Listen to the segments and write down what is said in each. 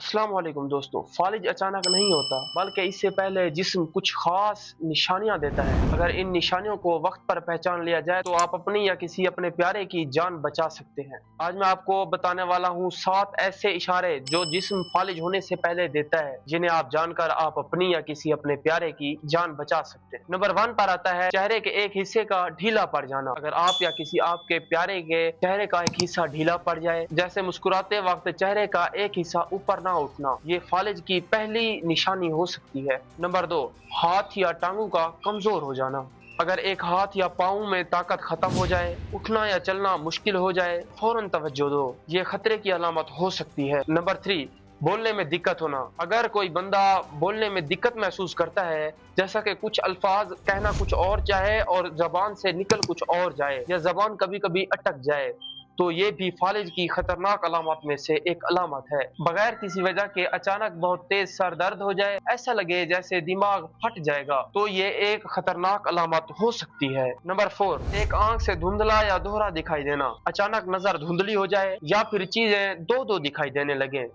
अस्सलाम वालेकुम दोस्तों। फालिज अचानक नहीं होता, बल्कि इससे पहले जिस्म कुछ खास निशानियां देता है। अगर इन निशानियों को वक्त पर पहचान लिया जाए तो आप अपनी या किसी अपने प्यारे की जान बचा सकते हैं। आज मैं आपको बताने वाला हूँ 7 ऐसे इशारे जो जिस्म फालिज होने से पहले देता है, जिन्हें आप जानकर आप अपनी या किसी अपने प्यारे की जान बचा सकते हैं। नंबर 1 पर आता है चेहरे के एक हिस्से का ढीला पड़ जाना। अगर आप या किसी आपके प्यारे के चेहरे का एक हिस्सा ढीला पड़ जाए, जैसे मुस्कुराते वक्त चेहरे का एक हिस्सा ऊपर ना उठना, ये फालिज की पहली निशानी हो सकती है। नंबर 2, हाथ या टांगों का कमजोर हो जाना। अगर एक हाथ या पाँव में ताकत खत्म हो जाए, उठना या चलना मुश्किल हो जाए, फौरन तवज्जो दो, ये खतरे की अलामत हो सकती है। नंबर 3, बोलने में दिक्कत होना। अगर कोई बंदा बोलने में दिक्कत महसूस करता है, जैसा कि कुछ अल्फाज कहना कुछ और चाहे और जबान से निकल कुछ और जाए, या जबान कभी कभी अटक जाए, तो ये भी फालिज की खतरनाक अलामत में से एक अलामत है। बगैर किसी वजह के अचानक बहुत तेज सर दर्द हो जाए, ऐसा लगे जैसे दिमाग फट जाएगा, तो ये एक खतरनाक अलामत हो सकती है। नंबर 4, एक आंख से धुंधला या दोहरा दिखाई देना। अचानक नजर धुंधली हो जाए या फिर चीजें दो दो दिखाई देने लगे,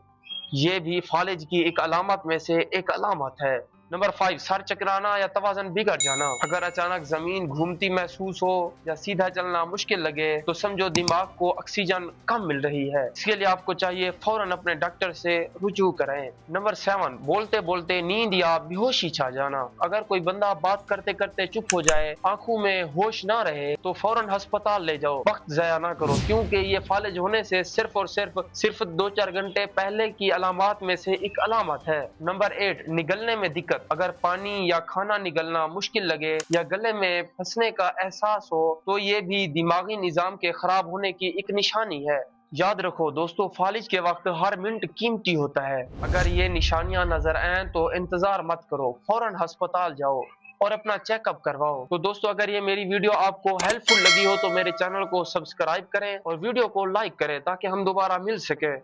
ये भी फालिज की एक अलामत में से एक अलामत है। नंबर 5, सर चकराना या तवाज़ुन बिगड़ जाना। अगर अचानक जमीन घूमती महसूस हो या सीधा चलना मुश्किल लगे, तो समझो दिमाग को ऑक्सीजन कम मिल रही है। इसके लिए आपको चाहिए फौरन अपने डॉक्टर से रुजू करें। नंबर 7, बोलते बोलते नींद या बेहोशी छा जाना। अगर कोई बंदा बात करते करते चुप हो जाए, आंखों में होश ना रहे, तो फौरन अस्पताल ले जाओ, वक्त जाया ना करो, क्योंकि ये फालिज होने से सिर्फ और सिर्फ 2-4 घंटे पहले की अलामत में से एक अलामत है। नंबर 8, निगलने में दिक्कत। अगर पानी या खाना निगलना मुश्किल लगे या गले में फंसने का एहसास हो, तो ये भी दिमागी निजाम के खराब होने की एक निशानी है। याद रखो दोस्तों, फालिज के वक्त हर मिनट कीमती होता है। अगर ये निशानियां नजर आए तो इंतजार मत करो, फौरन अस्पताल जाओ और अपना चेकअप करवाओ। तो दोस्तों, अगर ये मेरी वीडियो आपको हेल्पफुल लगी हो तो मेरे चैनल को सब्सक्राइब करें और वीडियो को लाइक करें, ताकि हम दोबारा मिल सके।